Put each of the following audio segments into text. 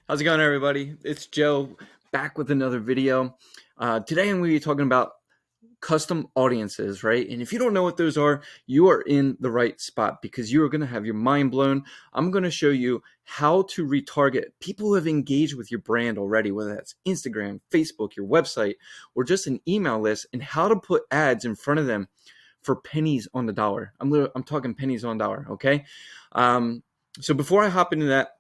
How's it going, everybody? It's Joe back with another video. Today I'm going to be talking about custom audiences, right? And if you don't know what those are, you are in the right spot because you are going to have your mind blown. I'm going to show you how to retarget people who have engaged with your brand already, whether that's Instagram, Facebook, your website, or just an email list, and how to put ads in front of them for pennies on the dollar. I'm talking pennies on dollar, okay? So before I hop into that,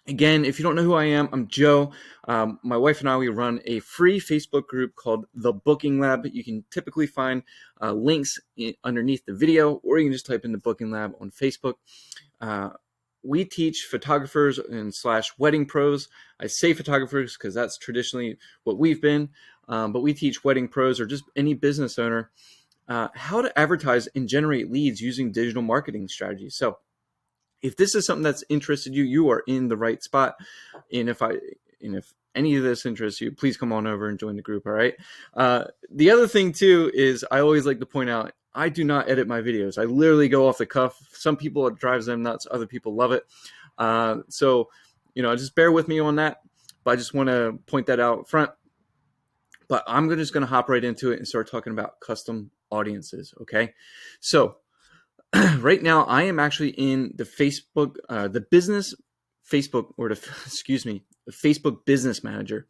again, if you don't know who I am, I'm Joe. My wife and I, we run a free Facebook group called The Booking Lab. You can typically find links underneath the video, or you can just type in The Booking Lab on Facebook. We teach photographers and / wedding pros. I say photographers because that's traditionally what we've been, but we teach wedding pros or just any business owner how to advertise and generate leads using digital marketing strategies. So if this is something that's interested you, you are in the right spot. And if any of this interests you, please come on over and join the group. All right. The other thing too is I always like to point out I do not edit my videos. I literally go off the cuff. Some people, it drives them nuts. Other people love it. So just bear with me on that. But I just want to point that out front. But I'm just going to hop right into it and start talking about custom audiences. Okay. So right now, I am actually in the Facebook, the business Facebook, or the Facebook Business Manager.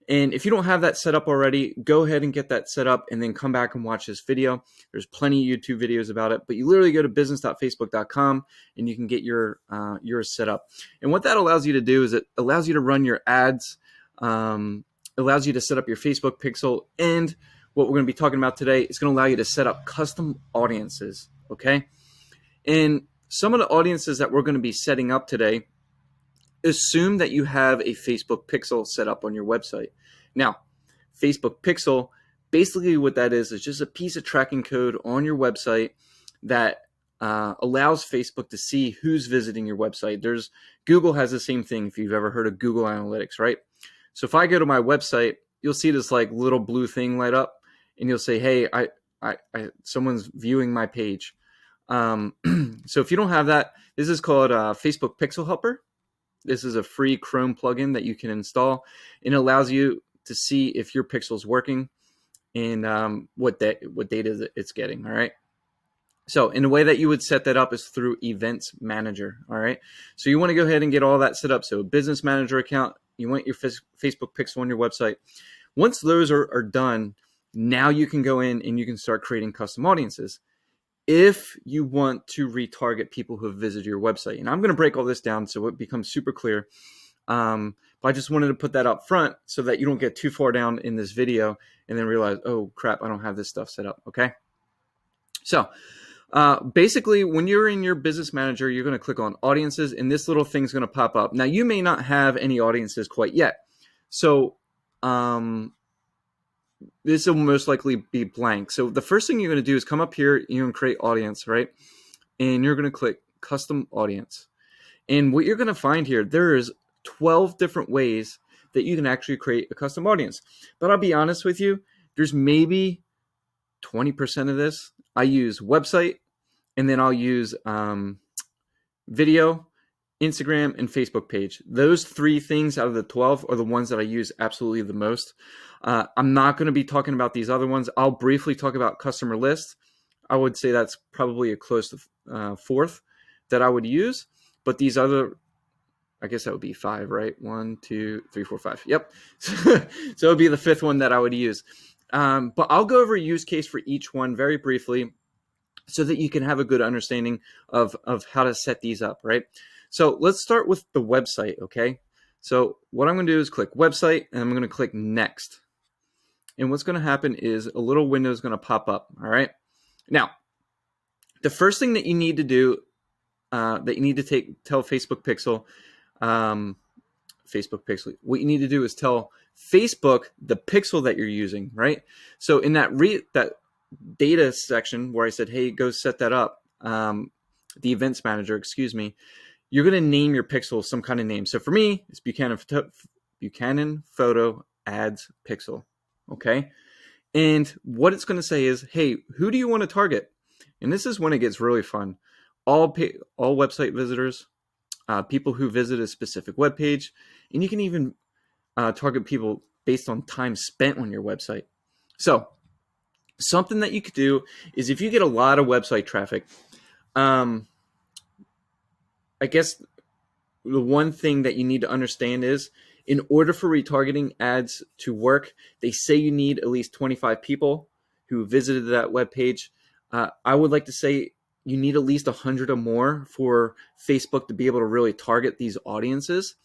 And if you don't have that set up already, go ahead and get that set up and then come back and watch this video. There's plenty of YouTube videos about it, but you literally go to business.facebook.com and you can get yours set up. And what that allows you to do is it allows you to run your ads, allows you to set up your Facebook pixel, and what we're going to be talking about today is going to allow you to set up custom audiences. Okay. And some of the audiences that we're going to be setting up today, assume that you have a Facebook pixel set up on your website. Now, Facebook pixel, basically what that is just a piece of tracking code on your website that allows Facebook to see who's visiting your website. Google has the same thing if you've ever heard of Google Analytics, right? So if I go to my website, you'll see this like little blue thing light up and you'll say, hey, someone's viewing my page. So if you don't have that, this is called Facebook Pixel Helper. This is a free Chrome plugin that you can install, and it allows you to see if your pixel is working and what data it's getting. All right. So in the way that you would set that up is through Events Manager. All right. So you want to go ahead and get all that set up. So Business Manager account, you want your Facebook pixel on your website. Once those are done, now you can go in and you can start creating custom audiences if you want to retarget people who have visited your website. And I'm going to break all this down so it becomes super clear. But I just wanted to put that up front so that you don't get too far down in this video and then realize, oh crap, I don't have this stuff set up. Okay. So basically, when you're in your business manager, you're going to click on audiences and this little thing's going to pop up. Now you may not have any audiences quite yet. So this will most likely be blank. So the first thing you're going to do is come up here, you're going to create audience, right? And you're going to click custom audience. And what you're going to find here, there is 12 different ways that you can actually create a custom audience. But I'll be honest with you, there's maybe 20% of this. I use website, and then I'll use video, Instagram, and Facebook page. Those 3 things out of the 12 are the ones that I use absolutely the most. I'm not going to be talking about these other ones. I'll briefly talk about customer lists. I would say that's probably a close to 4th that I would use. But these other, I guess that would be 5, right? 1, 2, 3, 4, 5. Yep. So it would be the 5th one that I would use. But I'll go over a use case for each one very briefly so that you can have a good understanding of how to set these up, right? So let's start with the website, okay? So what I'm going to do is click website, and I'm going to click next. And what's going to happen is a little window is going to pop up, all right? Now, the first thing that you need to do, tell Facebook Pixel, what you need to do is tell Facebook the pixel that you're using, right? So in that data section where I said, hey, go set that up, the events manager, excuse me, you're going to name your pixel some kind of name. So for me, it's Buchanan Photo Ads Pixel. Okay. And what it's going to say is, hey, who do you want to target? And this is when it gets really fun. All website visitors, people who visit a specific web page, and you can even target people based on time spent on your website. So something that you could do is if you get a lot of website traffic, I guess the one thing that you need to understand is in order for retargeting ads to work, they say you need at least 25 people who visited that web page. I would like to say you need at least 100 or more for Facebook to be able to really target these audiences,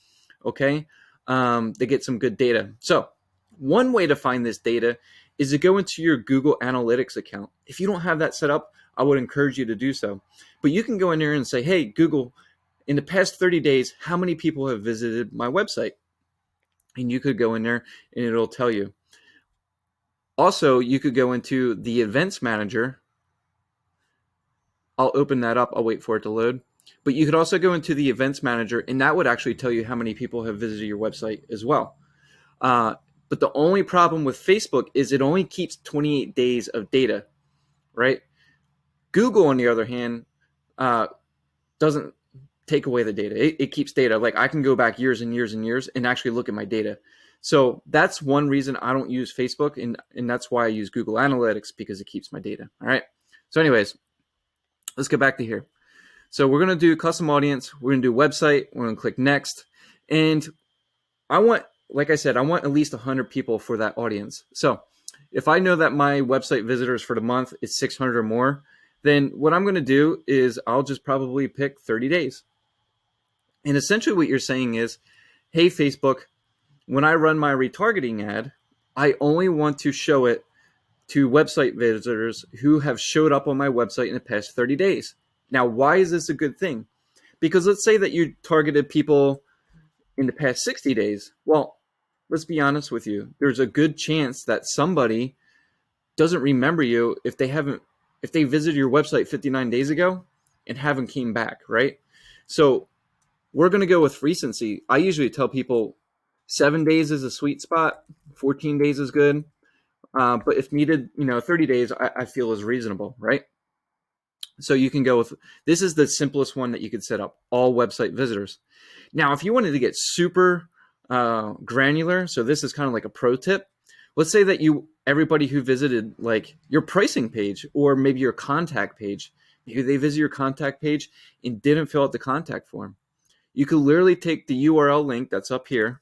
okay? They get some good data. So one way to find this data is to go into your Google Analytics account. If you don't have that set up, I would encourage you to do so. But you can go in there and say, hey, Google, in the past 30 days, how many people have visited my website? And you could go in there and it'll tell you. Also, you could go into the events manager. I'll open that up. I'll wait for it to load. But you could also go into the events manager, and that would actually tell you how many people have visited your website as well. But the only problem with Facebook is it only keeps 28 days of data, right? Google, on the other hand, doesn't take away the data. It keeps data. Like I can go back years and years and years and actually look at my data. So that's one reason I don't use Facebook, and that's why I use Google Analytics, because it keeps my data. All right. So anyways, let's get back to here. So we're going to do custom audience. We're going to do website. We're going to click next. And I want, like I said, I want at least 100 people for that audience. So if I know that my website visitors for the month is 600 or more, then what I'm going to do is I'll just probably pick 30 days. And essentially what you're saying is, hey, Facebook, when I run my retargeting ad, I only want to show it to website visitors who have showed up on my website in the past 30 days. Now, why is this a good thing? Because let's say that you targeted people in the past 60 days. Well, let's be honest with you. There's a good chance that somebody doesn't remember you if they visited your website 59 days ago and haven't came back, right? So we're going to go with recency. I usually tell people 7 days is a sweet spot. 14 days is good. But if needed, 30 days I feel is reasonable, right? So you can go with, this is the simplest one that you could set up, all website visitors. Now, if you wanted to get super granular, so this is kind of like a pro tip. Let's say that everybody who visited like your pricing page or maybe your contact page, maybe they visit your contact page and didn't fill out the contact form. You could literally take the URL link that's up here,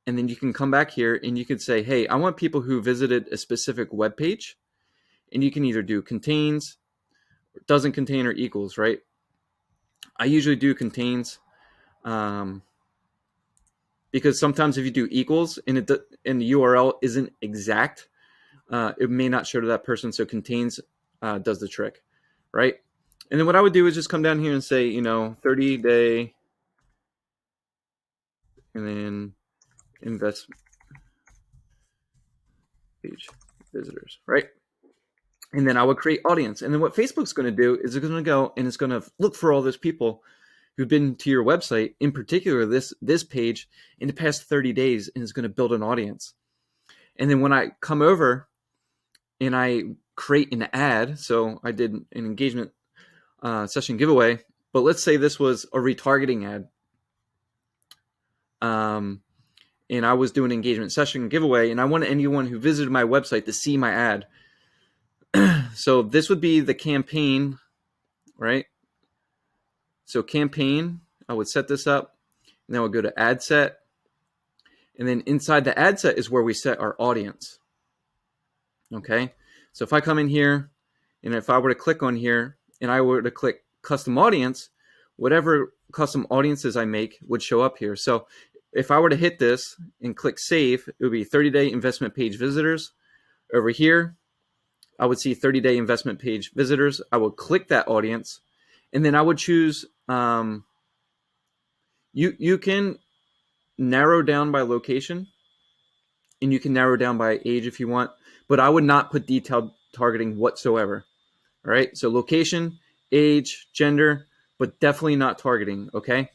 and then you can come back here and you can say, hey, I want people who visited a specific web page, and you can either do contains, doesn't contain, or equals, right? I usually do contains because sometimes if you do equals and the URL isn't exact, it may not show to that person. So contains does the trick, right? And then what I would do is just come down here and say, 30-day, and then invest page visitors, right? And then I would create audience. And then what Facebook's going to do is it's going to go and it's going to look for all those people who've been to your website, in particular this page, in the past 30 days, and is going to build an audience. And then when I come over and I create an ad, so I did an engagement session giveaway, but let's say this was a retargeting ad. And I was doing an engagement session giveaway, and I wanted anyone who visited my website to see my ad. So this would be the campaign, right? So campaign, I would set this up, and then I would go to ad set. And then inside the ad set is where we set our audience. Okay. So if I come in here, and if I were to click on here, and I were to click custom audience, whatever custom audiences I make would show up here. So if I were to hit this and click save, it would be 30-day investment page visitors. Over here, I would see 30-day investment page visitors. I would click that audience, and then I would choose, you can narrow down by location, and you can narrow down by age if you want, but I would not put detailed targeting whatsoever. All right, so location, age, gender, but definitely not targeting, okay?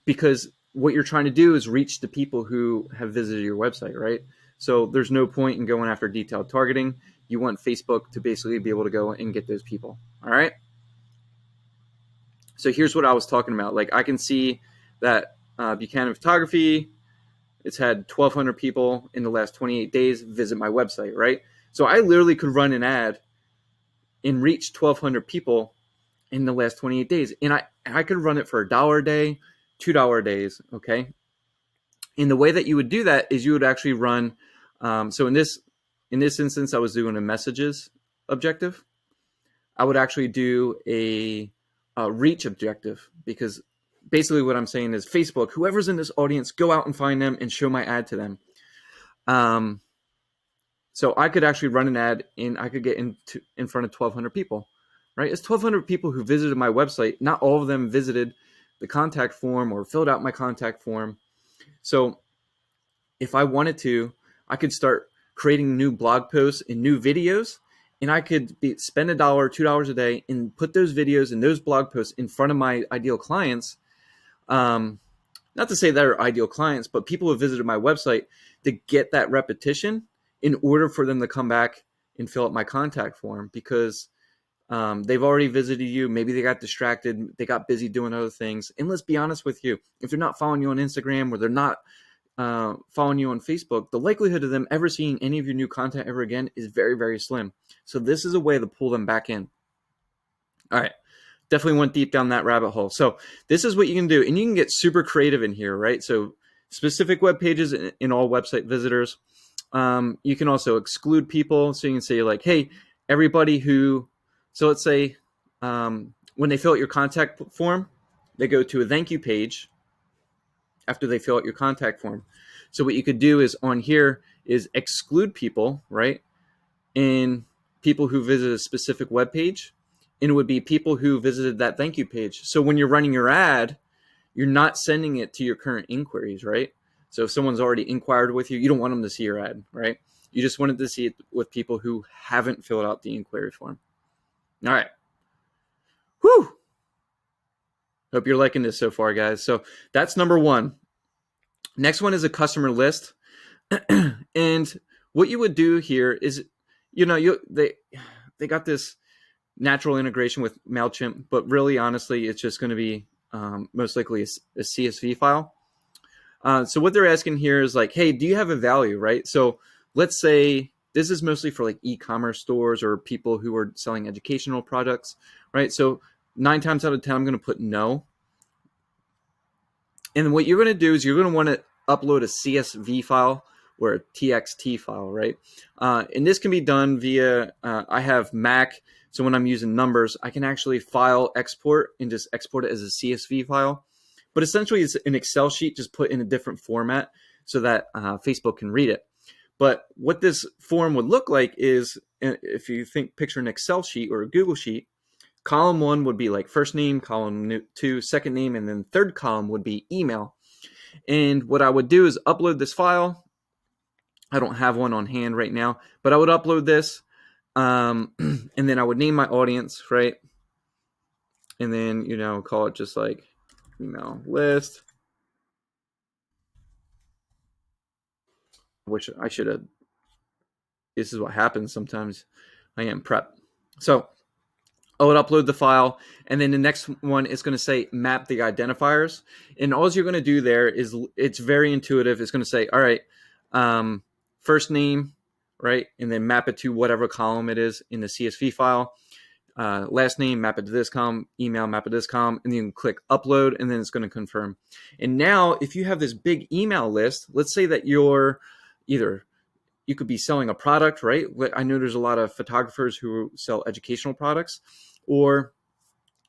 Because what you're trying to do is reach the people who have visited your website, right? So there's no point in going after detailed targeting. You want Facebook to basically be able to go and get those people, all right? So here's what I was talking about. Like I can see that Buchanan Photography, it's had 1,200 people in the last 28 days visit my website, right? So I literally could run an ad and reach 1,200 people in the last 28 days. And I could run it for $1 a day, $2 days, okay? And the way that you would do that is you would actually run, so in this instance, I was doing a messages objective. I would actually do a reach objective, because basically what I'm saying is Facebook, whoever's in this audience, go out and find them and show my ad to them. So I could actually run an ad and I could get in front of 1,200 people, right? It's 1,200 people who visited my website. Not all of them visited the contact form or filled out my contact form. So if I wanted to, I could start creating new blog posts and new videos, and I could spend $1, $2 a day and put those videos and those blog posts in front of my ideal clients. Not to say they're ideal clients, but people who visited my website to get that repetition in order for them to come back and fill out my contact form, because they've already visited you. Maybe they got distracted. They got busy doing other things. And let's be honest with you, if they're not following you on Instagram or they're not following you on Facebook, the likelihood of them ever seeing any of your new content ever again is very, very slim. So this is a way to pull them back in. All right. Definitely went deep down that rabbit hole. So this is what you can do. And you can get super creative in here, right? So specific web pages in all website visitors. You can also exclude people. So you can say like, hey, everybody who, so let's say when they fill out your contact form, they go to a thank you page after they fill out your contact form. So what you could do is on here is exclude people, right? And people who visit a specific web page, and it would be people who visited that thank you page. So when you're running your ad, you're not sending it to your current inquiries, right? So if someone's already inquired with you, you don't want them to see your ad, right? You just wanted to see it with people who haven't filled out the inquiry form. All right. Whew. Hope you're liking this so far, guys. So that's number one. Next one is a customer list. And what you would do here is, they got this natural integration with MailChimp, but really, honestly, it's just going to be most likely a CSV file. So what they're asking here is like, hey, do you have a value, right? So let's say this is mostly for like e-commerce stores or people who are selling educational products, right? So 9 times out of 10, I'm going to put no. And what you're going to do is you're going to want to upload a CSV file or a TXT file, right? And this can be done via, I have Mac, so when I'm using numbers, I can actually file export and just export it as a CSV file. But essentially, it's an Excel sheet just put in a different format so that Facebook can read it. But what this form would look like is, if you picture an Excel sheet or a Google sheet, column 1 would be like first name, column 2, second name, and then third column would be email. And what I would do is upload this file. I don't have one on hand right now, but I would upload this, and then I would name my audience, right? And then, call it just like email list. I wish I should have. This is what happens sometimes. I am prep. So I would upload the file, and then the next one is going to say map the identifiers. And all you're going to do there is, it's very intuitive. It's going to say, all right, first name, right? And then map it to whatever column it is in the CSV file. Last name, map it to this column, email, map it to this column, and then you can click upload, and then it's going to confirm. And now if you have this big email list, let's say that you could be selling a product, right? I know there's a lot of photographers who sell educational products, or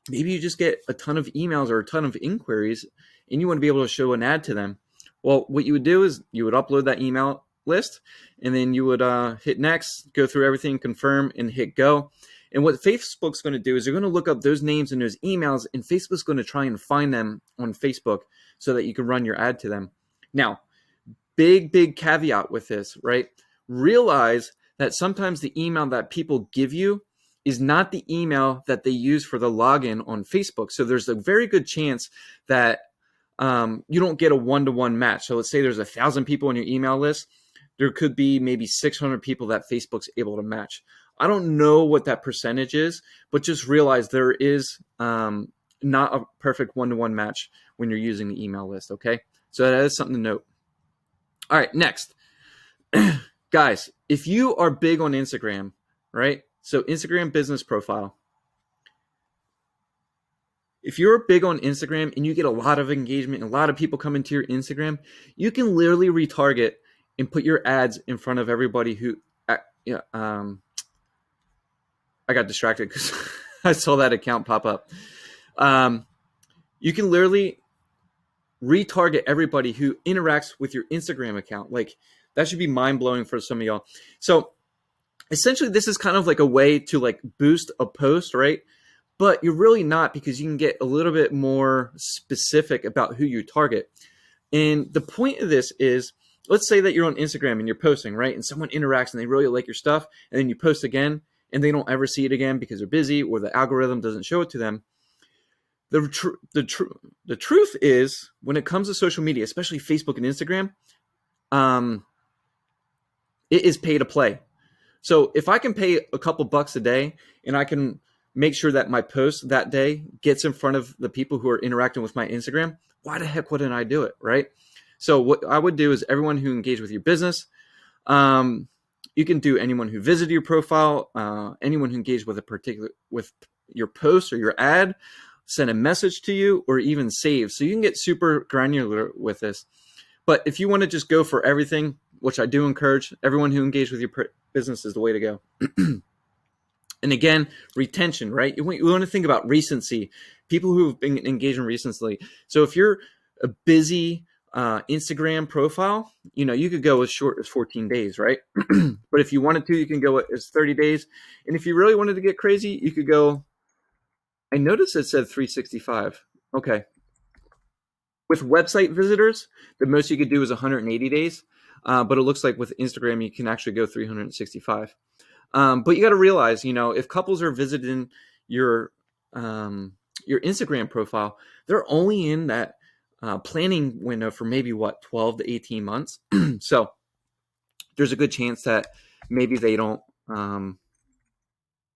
maybe you just get a ton of emails or a ton of inquiries and you want to be able to show an ad to them. Well, what you would do is you would upload that email list, and then you would hit next, go through everything, confirm, and hit go. And what Facebook's going to do is they're going to look up those names and those emails, and Facebook's going to try and find them on Facebook so that you can run your ad to them. Now, big caveat with this, right? Realize that sometimes the email that people give you is not the email that they use for the login on Facebook. So there's a very good chance that you don't get a one-to-one match. So let's say there's 1,000 people on your email list. There could be maybe 600 people that Facebook's able to match. I don't know what that percentage is, but just realize there is a not a perfect one-to-one match when you're using the email list, okay? So that is something to note. All right, next. Guys, if you are big on Instagram, right? So Instagram business profile. If you're big on Instagram and you get a lot of engagement and a lot of people come into your Instagram, you can literally retarget and put your ads in front of everybody who, I got distracted because I saw that account pop up. You can literally retarget everybody who interacts with your Instagram account. Like, that should be mind-blowing for some of y'all. So essentially, this is kind of like a way to like boost a post, right? But you're really not, because you can get a little bit more specific about who you target. And the point of this is, let's say that you're on Instagram and you're posting, right? And someone interacts and they really like your stuff, and then you post again and they don't ever see it again because they're busy or the algorithm doesn't show it to them. The truth is, when it comes to social media, especially Facebook and Instagram, it is pay to play. So if I can pay a couple bucks a day and I can make sure that my post that day gets in front of the people who are interacting with my Instagram, why the heck wouldn't I do it, right? So what I would do is everyone who engaged with your business, you can do anyone who visited your profile, anyone who engaged with with your post or your ad, send a message to you, or even save. So you can get super granular with this. But if you want to just go for everything, which I do encourage, everyone who engaged with your business is the way to go. And again, retention, right? You want to think about recency, people who have been engaging recently. So if you're a busy Instagram profile, you could go as short as 14 days, right? But if you wanted to, you can go as 30 days. And if you really wanted to get crazy, you could go, I noticed it said 365. Okay. With website visitors, the most you could do is 180 days. But it looks like with Instagram, you can actually go 365. But you got to realize, if couples are visiting your Instagram profile, they're only in that planning window for maybe 12 to 18 months. So there's a good chance that maybe they don't,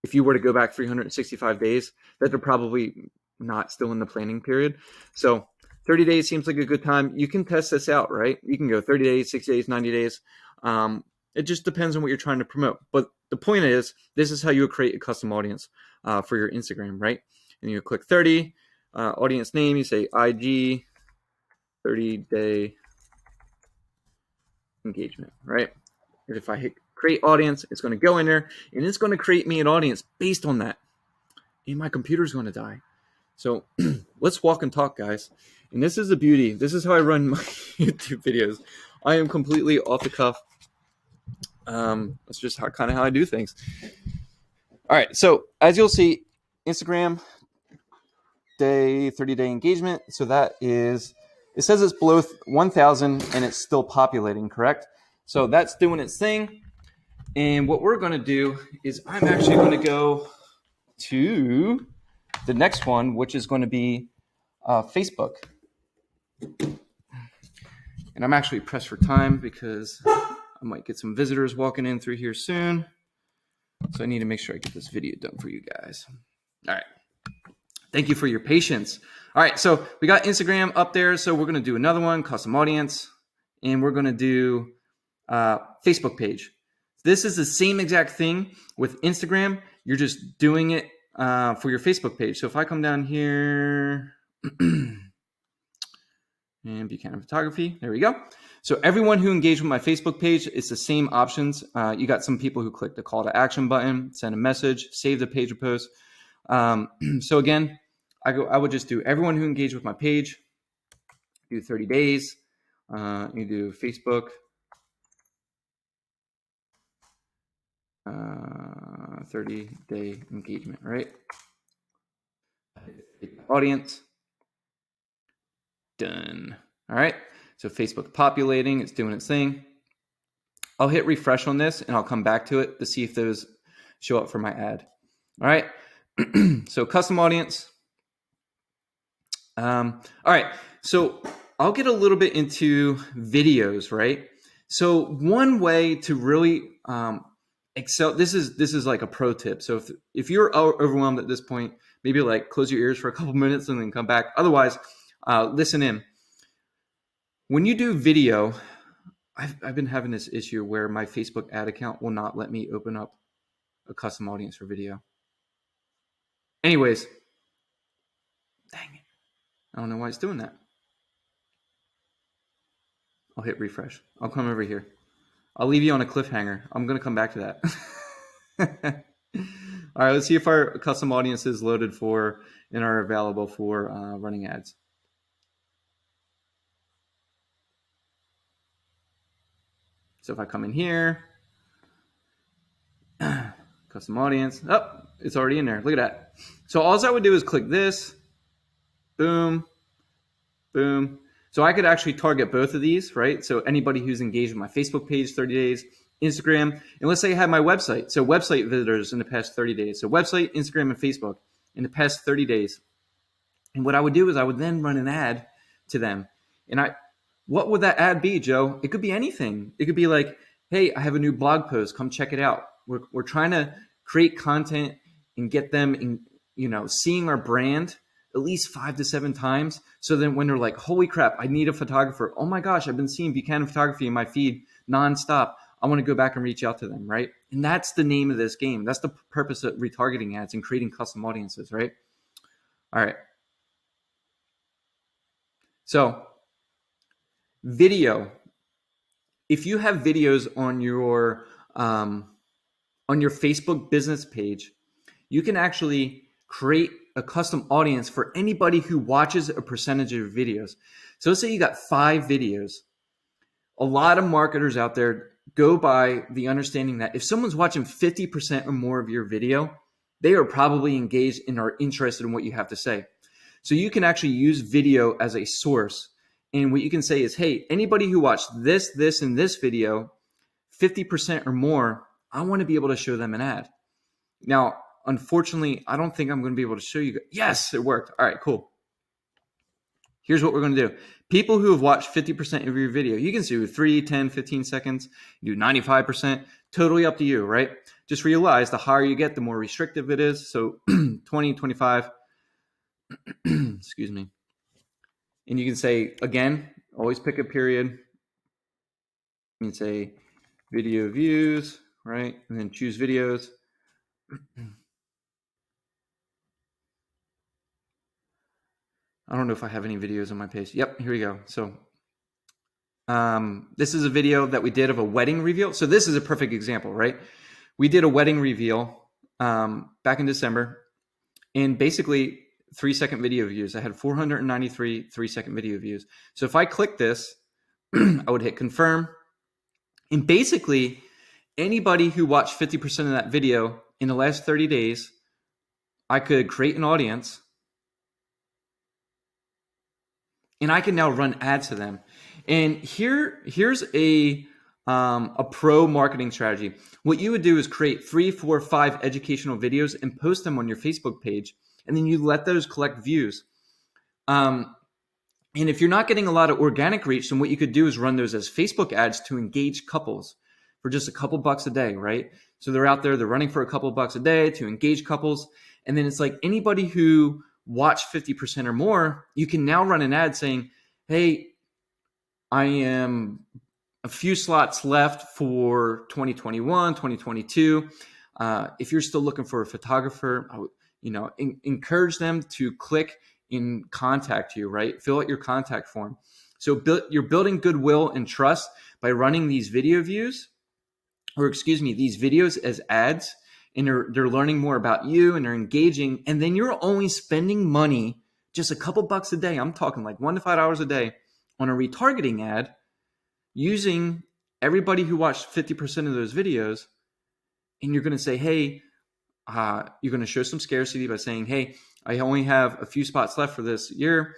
if you were to go back 365 days, that they're probably not still in the planning period. So 30 days seems like a good time. You can test this out, right? You can go 30 days, 60 days, 90 days. It just depends on what you're trying to promote. But the point is, this is how you create a custom audience for your Instagram, right? And you click 30, audience name, you say IG, 30-day engagement, right? And if I hit create audience, it's going to go in there, and it's going to create me an audience based on that. And my computer's going to die. So let's walk and talk, guys. And this is the beauty. This is how I run my YouTube videos. I am completely off the cuff. That's just kind of how I do things. All right. So as you'll see, Instagram 30-day engagement. So that is, it says it's below 1,000 and it's still populating, correct? So that's doing its thing. And what we're going to do is I'm actually going to go to the next one, which is going to be Facebook. And I'm actually pressed for time because I might get some visitors walking in through here soon. So I need to make sure I get this video done for you guys. All right. Thank you for your patience. All right. So we got Instagram up there. So we're going to do another one, custom audience. And we're going to do Facebook page. This is the same exact thing with Instagram. You're just doing it for your Facebook page. So if I come down here and Buchanan Photography, there we go. So everyone who engaged with my Facebook page, it's the same options. You got some people who click the call to action button, send a message, save the page or post. So again, I would just do everyone who engaged with my page, do 30 days. You do Facebook. 30-day engagement, right? Audience. Done. All right. So Facebook populating, it's doing its thing. I'll hit refresh on this and I'll come back to it to see if those show up for my ad. All right. So custom audience. All right. So I'll get a little bit into videos, right? So one way to really excel, this is like a pro tip. So if you're overwhelmed at this point, maybe like close your ears for a couple minutes and then come back. Otherwise, listen in. When you do video, I've been having this issue where my Facebook ad account will not let me open up a custom audience for video. Anyways, dang it. I don't know why it's doing that. I'll hit refresh. I'll come over here. I'll leave you on a cliffhanger. I'm going to come back to that. All right, let's see if our custom audience is loaded for and are available for running ads. So if I come in here, custom audience, oh, it's already in there. Look at that. So all I would do is click this, boom, boom. So I could actually target both of these, right? So anybody who's engaged with my Facebook page, 30 days, Instagram, and let's say I have my website. So website visitors in the past 30 days. So website, Instagram, and Facebook in the past 30 days. And what I would do is I would then run an ad to them. And what would that ad be, Joe? It could be anything. It could be like, hey, I have a new blog post. Come check it out. We're trying to create content and get them in, seeing our brand at least 5 to 7 times. So then when they're like, holy crap, I need a photographer. Oh my gosh, I've been seeing Buchanan photography in my feed nonstop. I want to go back and reach out to them, right? And that's the name of this game. That's the purpose of retargeting ads and creating custom audiences, right? All right. So video. If you have videos on your Facebook business page, you can actually create a custom audience for anybody who watches a percentage of your videos. So let's say you got 5 videos. A lot of marketers out there go by the understanding that if someone's watching 50% or more of your video, they are probably engaged and are interested in what you have to say. So you can actually use video as a source. And what you can say is, hey, anybody who watched this, and this video, 50% or more, I want to be able to show them an ad. Now, unfortunately, I don't think I'm going to be able to show you. Yes, it worked. All right, cool. Here's what we're going to do. People who have watched 50% of your video, you can do 3, 10, 15 seconds, you do 95%, totally up to you, right? Just realize the higher you get, the more restrictive it is. So 20, 25, excuse me. And you can say, again, always pick a period. You can say video views, right? And then choose videos. I don't know if I have any videos on my page. Yep, here we go. So this is a video that we did of a wedding reveal. So this is a perfect example, right? We did a wedding reveal back in December, and basically 3-second video views. I had 493 3-second video views. So if I click this, I would hit confirm. And basically anybody who watched 50% of that video in the last 30 days, I could create an audience and I can now run ads to them. And here's a pro marketing strategy. What you would do is create 3, 4, 5 educational videos and post them on your Facebook page. And then you let those collect views. And if you're not getting a lot of organic reach, then what you could do is run those as Facebook ads to engage couples for just a couple bucks a day, right? So they're out there, they're running for a couple bucks a day to engage couples. And then it's like anybody who watched 50% or more, you can now run an ad saying, hey, I am a few slots left for 2021, 2022. If you're still looking for a photographer, I would, encourage them to click and contact you, right? Fill out your contact form. So you're building goodwill and trust by running these video views, these videos as ads, and they're learning more about you and they're engaging. And then you're only spending money, just a couple bucks a day. I'm talking like $1 to $5 a day on a retargeting ad, using everybody who watched 50% of those videos. And you're going to say, hey, you're going to show some scarcity by saying, hey, I only have a few spots left for this year.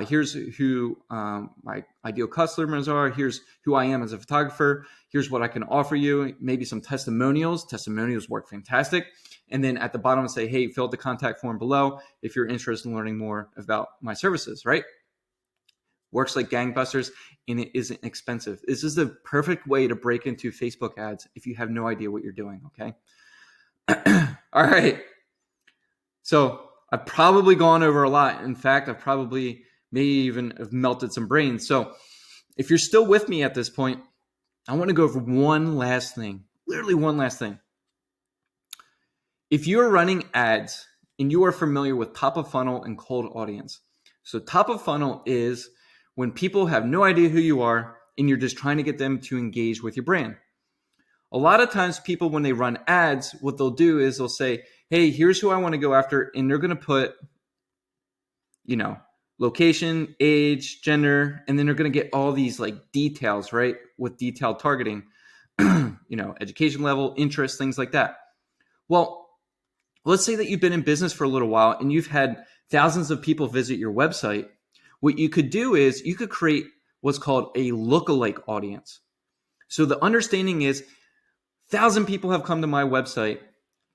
Here's who my ideal customers are. Here's who I am as a photographer. Here's what I can offer you. Maybe some testimonials. Testimonials work fantastic. And then at the bottom, say, hey, fill out the contact form below if you're interested in learning more about my services, right? Works like gangbusters, and it isn't expensive. This is the perfect way to break into Facebook ads if you have no idea what you're doing, okay? All right. So I've probably gone over a lot. In fact, I've probably maybe even have melted some brains. So if you're still with me at this point, I want to go over one last thing, literally one last thing. If you're running ads and you are familiar with top of funnel and cold audience, so top of funnel is when people have no idea who you are and you're just trying to get them to engage with your brand. A lot of times people, when they run ads, what they'll do is they'll say, hey, here's who I want to go after. And they're going to put, location, age, gender, and then they're going to get all these like details, right? With detailed targeting, education level, interest, things like that. Well, let's say that you've been in business for a little while and you've had thousands of people visit your website. What you could do is you could create what's called a lookalike audience. So the understanding is 1,000 people have come to my website.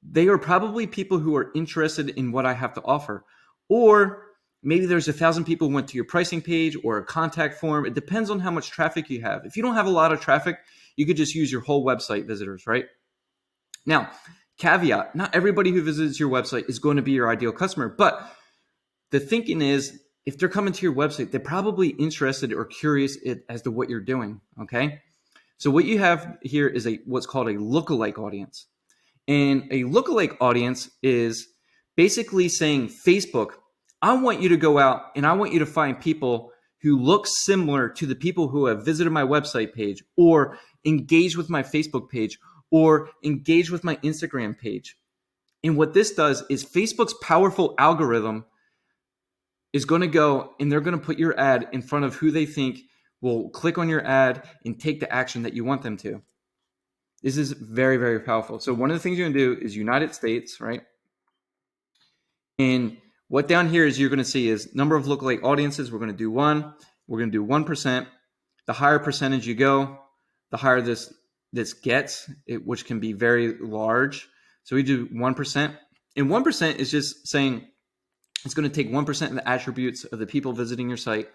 They are probably people who are interested in what I have to offer. Or maybe there's 1,000 people who went to your pricing page or a contact form. It depends on how much traffic you have. If you don't have a lot of traffic, you could just use your whole website visitors, right? Now, caveat, not everybody who visits your website is going to be your ideal customer, but the thinking is if they're coming to your website, they're probably interested or curious as to what you're doing, okay? So what you have here is what's called a lookalike audience. And a lookalike audience is basically saying, Facebook, I want you to go out and I want you to find people who look similar to the people who have visited my website page or engage with my Facebook page or engage with my Instagram page. And what this does is Facebook's powerful algorithm is going to go and they're going to put your ad in front of who they think will click on your ad and take the action that you want them to. This is very, very powerful. So one of the things you're going to do is United States, right? And what down here is you're going to see is number of lookalike audiences. We're going to do 1. We're going to do 1%. The higher percentage you go, the higher this gets, which can be very large. So we do 1%. And 1% is just saying it's going to take 1% of the attributes of the people visiting your site,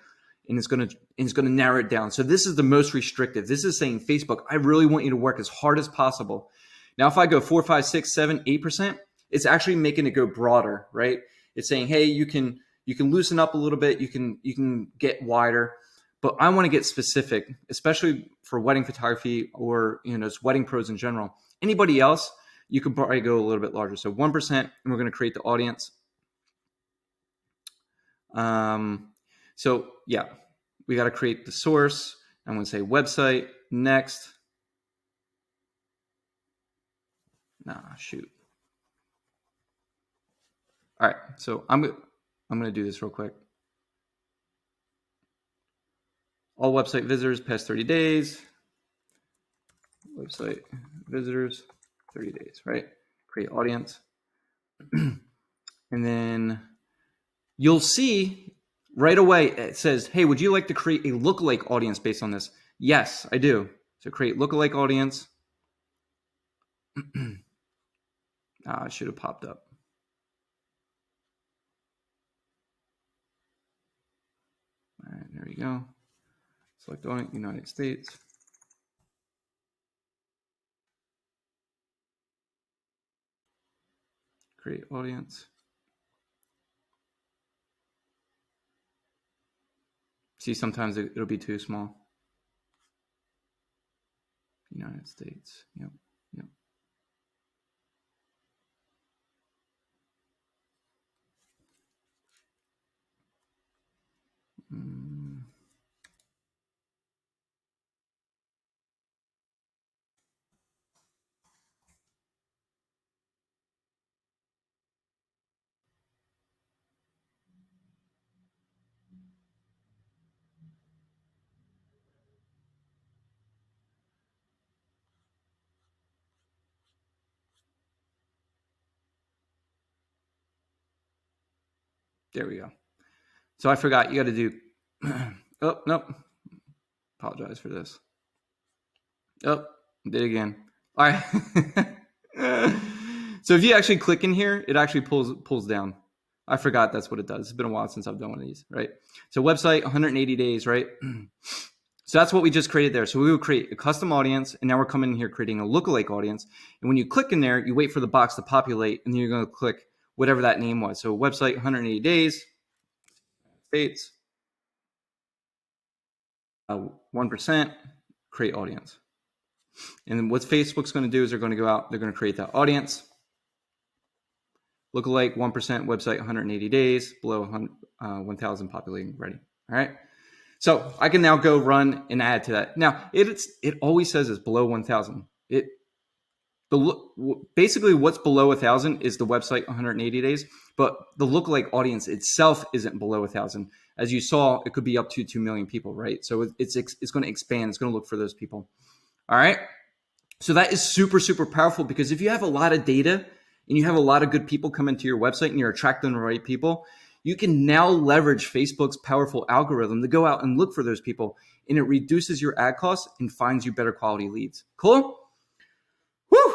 and it's going to narrow it down. So this is the most restrictive. This is saying, Facebook, I really want you to work as hard as possible. Now, if I go 4, 5, 6, 7, 8%, it's actually making it go broader, right? It's saying, hey, you can loosen up a little bit. You can get wider, but I want to get specific, especially for wedding photography or just wedding pros in general. Anybody else, you could probably go a little bit larger. So 1%, and we're going to create the audience. So yeah, we got to create the source. I'm going to say website next. Shoot. All right. So I'm going to do this real quick. All website visitors past 30 days. Website visitors, 30 days, right? Create audience. And then you'll see right away, it says, hey, would you like to create a lookalike audience based on this? Yes, I do. So create lookalike audience. It should have popped up. All right, there we go. Select audience, United States. Create audience. See, sometimes it'll be too small. United States. Yep. There we go. So I forgot, you got to do, oh, nope. Apologize for this. Oh, did it again. All right. So if you actually click in here, it actually pulls down. I forgot that's what it does. It's been a while since I've done one of these, right? So website, 180 days, right? So that's what we just created there. So we will create a custom audience, and now we're coming in here creating a lookalike audience. And when you click in there, you wait for the box to populate, and then you're going to click whatever that name was. So website 180 days, States, 1%, create audience. And then what Facebook's going to do is they're going to go out, they're going to create that audience. Lookalike 1%, website 180 days, below 1,000 populating, ready. All right. So I can now go run and add to that. Now it always says it's below 1,000. Basically what's below 1,000 is the website 180 days, but the lookalike audience itself isn't below 1,000. As you saw, it could be up to 2 million people, right? So it's going to expand. It's going to look for those people. All right. So that is super, super powerful, because if you have a lot of data and you have a lot of good people come into your website and you're attracting the right people, you can now leverage Facebook's powerful algorithm to go out and look for those people, and it reduces your ad costs and finds you better quality leads. Cool? Woo!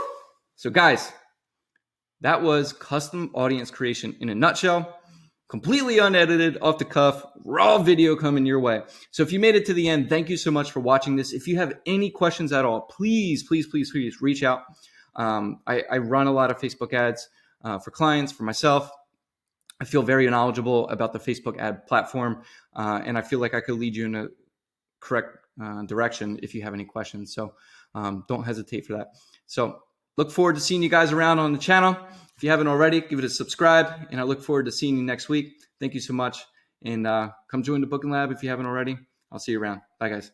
So guys, that was custom audience creation in a nutshell. Completely unedited, off the cuff, raw video coming your way. So if you made it to the end, thank you so much for watching this. If you have any questions at all, please, please, please, please reach out. I run a lot of Facebook ads for clients, for myself. I feel very knowledgeable about the Facebook ad platform, and I feel like I could lead you in a correct direction if you have any questions. So don't hesitate for that. So look forward to seeing you guys around on the channel. If you haven't already, give it a subscribe, and I look forward to seeing you next week. Thank you so much, and come join the Booking Lab if you haven't already. I'll see you around. Bye, guys.